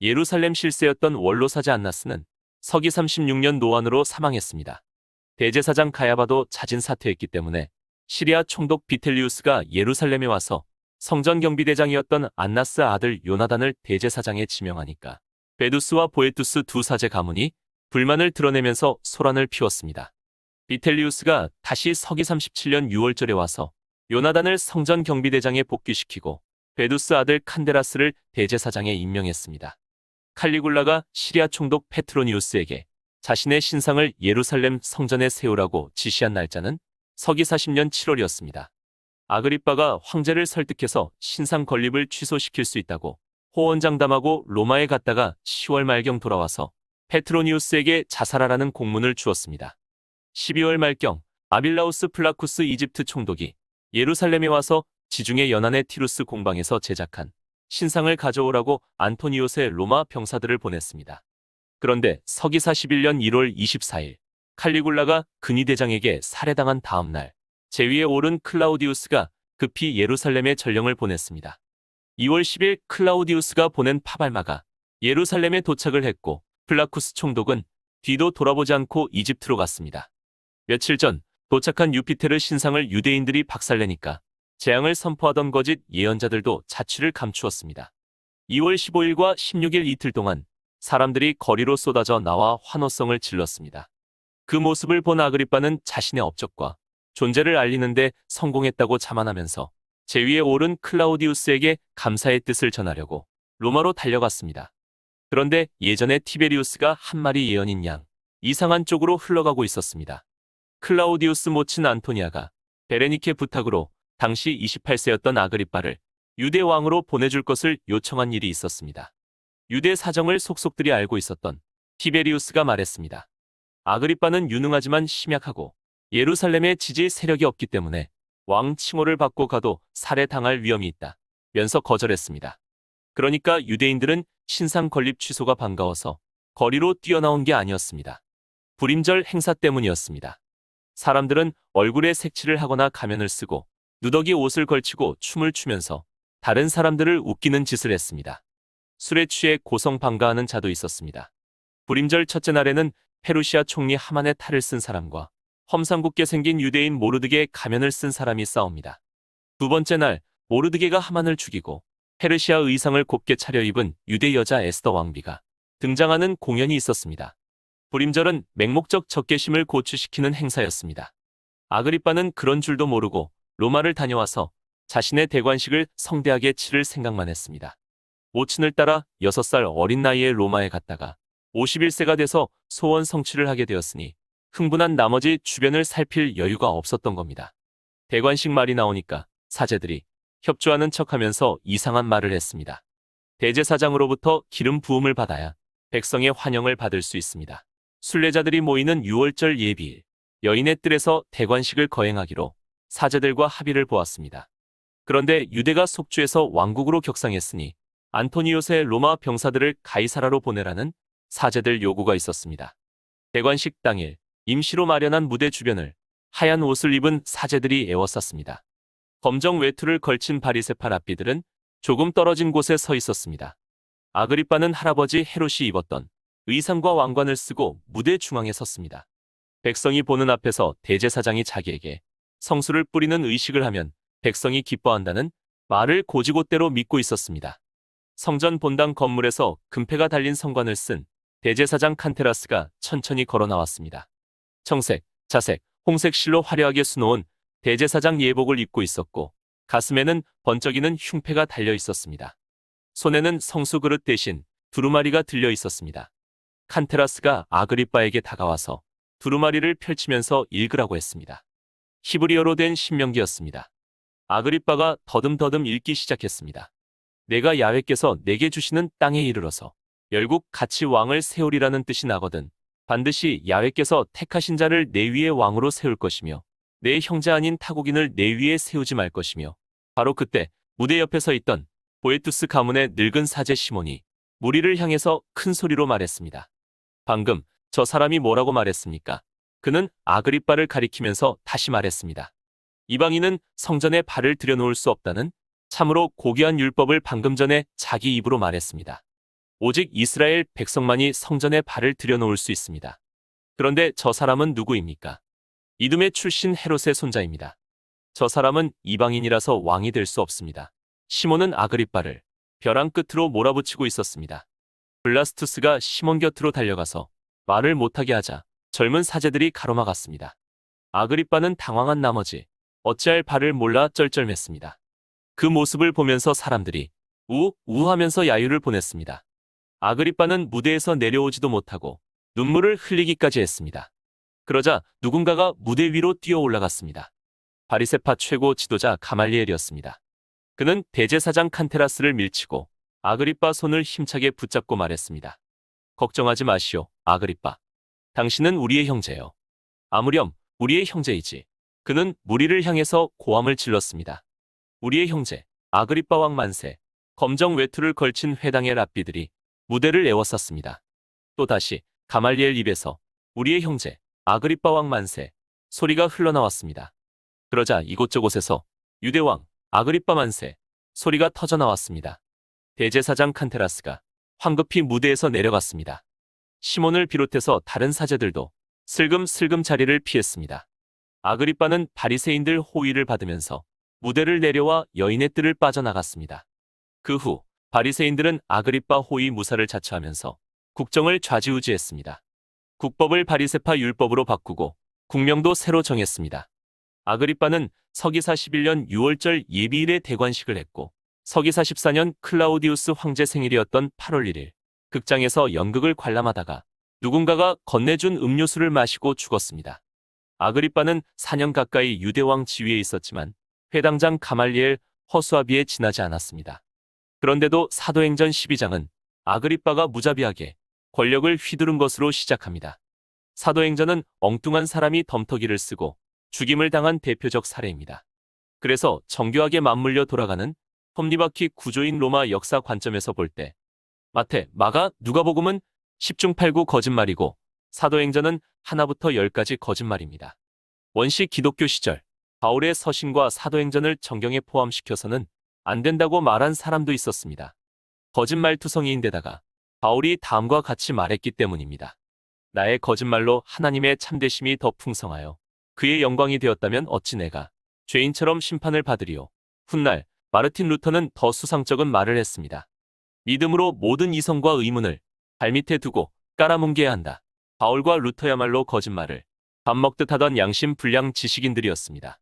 예루살렘 실세였던 원로사제 안나스는 서기 36년 노환으로 사망했습니다. 대제사장 가야바도 자진 사퇴했기 때문에 시리아 총독 비텔리우스가 예루살렘에 와서 성전 경비대장이었던 안나스 아들 요나단을 대제사장에 지명하니까 베두스와 보에투스 두 사제 가문이 불만을 드러내면서 소란을 피웠습니다. 비텔리우스가 다시 서기 37년 6월절에 와서 요나단을 성전 경비대장에 복귀시키고 베두스 아들 칸데라스를 대제사장에 임명했습니다. 칼리굴라가 시리아 총독 페트로니우스에게 자신의 신상을 예루살렘 성전에 세우라고 지시한 날짜는 서기 40년 7월이었습니다. 아그리빠가 황제를 설득해서 신상 건립을 취소시킬 수 있다고 호언장담하고 로마에 갔다가 10월 말경 돌아와서 페트로니우스에게 자살하라는 공문을 주었습니다. 12월 말경 아빌라우스 플라쿠스 이집트 총독이 예루살렘에 와서 지중해 연안의 티루스 공방에서 제작한 신상을 가져오라고 안토니오스의 로마 병사들을 보냈습니다. 그런데 서기 41년 1월 24일 칼리굴라가 근위대장에게 살해당한 다음 날 제위에 오른 클라우디우스가 급히 예루살렘에 전령을 보냈습니다. 2월 10일 클라우디우스가 보낸 파발마가 예루살렘에 도착을 했고 플라쿠스 총독은 뒤도 돌아보지 않고 이집트로 갔습니다. 며칠 전 도착한 유피테르 신상을 유대인들이 박살내니까 재앙을 선포하던 거짓 예언자들도 자취를 감추었습니다. 2월 15일과 16일 이틀 동안 사람들이 거리로 쏟아져 나와 환호성을 질렀습니다. 그 모습을 본 아그리빠는 자신의 업적과 존재를 알리는데 성공했다고 자만하면서 제위에 오른 클라우디우스에게 감사의 뜻을 전하려고 로마로 달려갔습니다. 그런데 예전에 티베리우스가 한 마리 예언인 양 이상한 쪽으로 흘러가고 있었습니다. 클라우디우스 모친 안토니아가 베레니케 부탁으로 당시 28세였던 아그리빠를 유대 왕으로 보내줄 것을 요청한 일이 있었습니다. 유대 사정을 속속들이 알고 있었던 티베리우스가 말했습니다. 아그리빠는 유능하지만 심약하고 예루살렘에 지지 세력이 없기 때문에 왕 칭호를 받고 가도 살해당할 위험이 있다 면서 거절했습니다. 그러니까 유대인들은 신상 건립 취소가 반가워서 거리로 뛰어나온 게 아니었습니다. 불임절 행사 때문이었습니다. 사람들은 얼굴에 색칠을 하거나 가면을 쓰고 누더기 옷을 걸치고 춤을 추면서 다른 사람들을 웃기는 짓을 했습니다. 술에 취해 고성방가하는 자도 있었습니다. 불임절 첫째 날에는 페르시아 총리 하만의 탈을 쓴 사람과 험상궂게 생긴 유대인 모르드게의 가면을 쓴 사람이 싸웁니다. 두 번째 날 모르드게가 하만을 죽이고 페르시아 의상을 곱게 차려입은 유대 여자 에스더 왕비가 등장하는 공연이 있었습니다. 불임절은 맹목적 적개심을 고취시키는 행사였습니다. 아그리빠는 그런 줄도 모르고 로마를 다녀와서 자신의 대관식을 성대하게 치를 생각만 했습니다. 모친을 따라 6살 어린 나이에 로마에 갔다가 51세가 돼서 소원 성취를 하게 되었으니 흥분한 나머지 주변을 살필 여유가 없었던 겁니다. 대관식 말이 나오니까 사제들이 협조하는 척하면서 이상한 말을 했습니다. 대제사장으로부터 기름 부음을 받아야 백성의 환영을 받을 수 있습니다. 순례자들이 모이는 6월절 예비일 여인의 뜰에서 대관식을 거행하기로 사제들과 합의를 보았습니다. 그런데 유대가 속주에서 왕국으로 격상했으니 안토니오스의 로마 병사들을 가이사라로 보내라는 사제들 요구가 있었습니다. 대관식 당일 임시로 마련한 무대 주변을 하얀 옷을 입은 사제들이 에워쌌습니다. 검정 외투를 걸친 바리새파 랍비들은 조금 떨어진 곳에 서 있었습니다. 아그리빠는 할아버지 헤롯이 입었던 의상과 왕관을 쓰고 무대 중앙에 섰습니다. 백성이 보는 앞에서 대제사장이 자기에게 성수를 뿌리는 의식을 하면 백성이 기뻐한다는 말을 고지곳대로 믿고 있었습니다. 성전 본당 건물에서 금패가 달린 성관을 쓴 대제사장 칸테라스가 천천히 걸어 나왔습니다. 청색, 자색, 홍색 실로 화려하게 수놓은 대제사장 예복을 입고 있었고 가슴에는 번쩍이는 흉패가 달려 있었습니다. 손에는 성수 그릇 대신 두루마리가 들려 있었습니다. 칸테라스가 아그리빠에게 다가와서 두루마리를 펼치면서 읽으라고 했습니다. 히브리어로 된 신명기였습니다. 아그리빠가 더듬더듬 읽기 시작했습니다. 내가 야훼께서 내게 주시는 땅에 이르러서 열국 같이 왕을 세우리라는 뜻이 나거든 반드시 야훼께서 택하신 자를 내 위에 왕으로 세울 것이며 내 형제 아닌 타국인을 내 위에 세우지 말 것이며 바로 그때 무대 옆에 서 있던 보에투스 가문의 늙은 사제 시몬이 무리를 향해서 큰 소리로 말했습니다. 방금 저 사람이 뭐라고 말했습니까? 그는 아그리빠를 가리키면서 다시 말했습니다. 이방인은 성전에 발을 들여놓을 수 없다는 참으로 고귀한 율법을 방금 전에 자기 입으로 말했습니다. 오직 이스라엘 백성만이 성전에 발을 들여놓을 수 있습니다. 그런데 저 사람은 누구입니까? 이둠의 출신 헤롯의 손자입니다. 저 사람은 이방인이라서 왕이 될 수 없습니다. 시몬은 아그리빠를 벼랑 끝으로 몰아붙이고 있었습니다. 블라스투스가 시몬 곁으로 달려가서 말을 못하게 하자 젊은 사제들이 가로막았습니다. 아그리빠는 당황한 나머지 어찌할 바를 몰라 쩔쩔맸습니다. 그 모습을 보면서 사람들이 우하면서 야유를 보냈습니다. 아그리빠는 무대에서 내려오지도 못하고 눈물을 흘리기까지 했습니다. 그러자 누군가가 무대 위로 뛰어 올라갔습니다. 바리새파 최고 지도자 가말리엘이었습니다. 그는 대제사장 칸테라스를 밀치고 아그리빠 손을 힘차게 붙잡고 말했습니다. 걱정하지 마시오, 아그리빠. 당신은 우리의 형제요. 아무렴 우리의 형제이지. 그는 무리를 향해서 고함을 질렀습니다. 우리의 형제, 아그리빠 왕 만세. 검정 외투를 걸친 회당의 랍비들이 무대를 에워쌌습니다. 또다시 가말리엘 입에서 우리의 형제, 아그리빠 왕 만세 소리가 흘러나왔습니다. 그러자 이곳저곳에서 유대왕, 아그리빠 만세 소리가 터져나왔습니다. 대제사장 칸테라스가 황급히 무대에서 내려갔습니다. 시몬을 비롯해서 다른 사제들도 슬금슬금 자리를 피했습니다. 아그리빠는 바리새인들 호위를 받으면서 무대를 내려와 여인의 뜰을 빠져나갔습니다. 그 후 바리새인들은 아그리빠 호위 무사를 자처하면서 국정을 좌지우지했습니다. 국법을 바리새파 율법으로 바꾸고 국명도 새로 정했습니다. 아그리빠는 서기 41년 6월절 예비일에 대관식을 했고 서기 44년 클라우디우스 황제 생일이었던 8월 1일 극장에서 연극을 관람하다가 누군가가 건네준 음료수를 마시고 죽었습니다. 아그리빠는 4년 가까이 유대왕 지위에 있었지만 회당장 가말리엘 허수아비에 지나지 않았습니다. 그런데도 사도행전 12장은 아그리빠가 무자비하게 권력을 휘두른 것으로 시작합니다. 사도행전은 엉뚱한 사람이 덤터기를 쓰고 죽임을 당한 대표적 사례입니다. 그래서 정교하게 맞물려 돌아가는 톱니바퀴 구조인 로마 역사 관점에서 볼 때 마태, 마가, 누가복음은 10중 8구 거짓말이고 사도행전은 하나부터 10까지 거짓말입니다. 원시 기독교 시절 바울의 서신과 사도행전을 정경에 포함시켜서는 안 된다고 말한 사람도 있었습니다. 거짓말투성이인데다가 바울이 다음과 같이 말했기 때문입니다. 나의 거짓말로 하나님의 참되심이 더 풍성하여 그의 영광이 되었다면 어찌 내가 죄인처럼 심판을 받으리요. 훗날 마르틴 루터는 더 수상쩍은 말을 했습니다. 믿음으로 모든 이성과 의문을 발밑에 두고 깔아뭉개야 한다. 바울과 루터야말로 거짓말을 밥 먹듯 하던 양심 불량 지식인들이었습니다.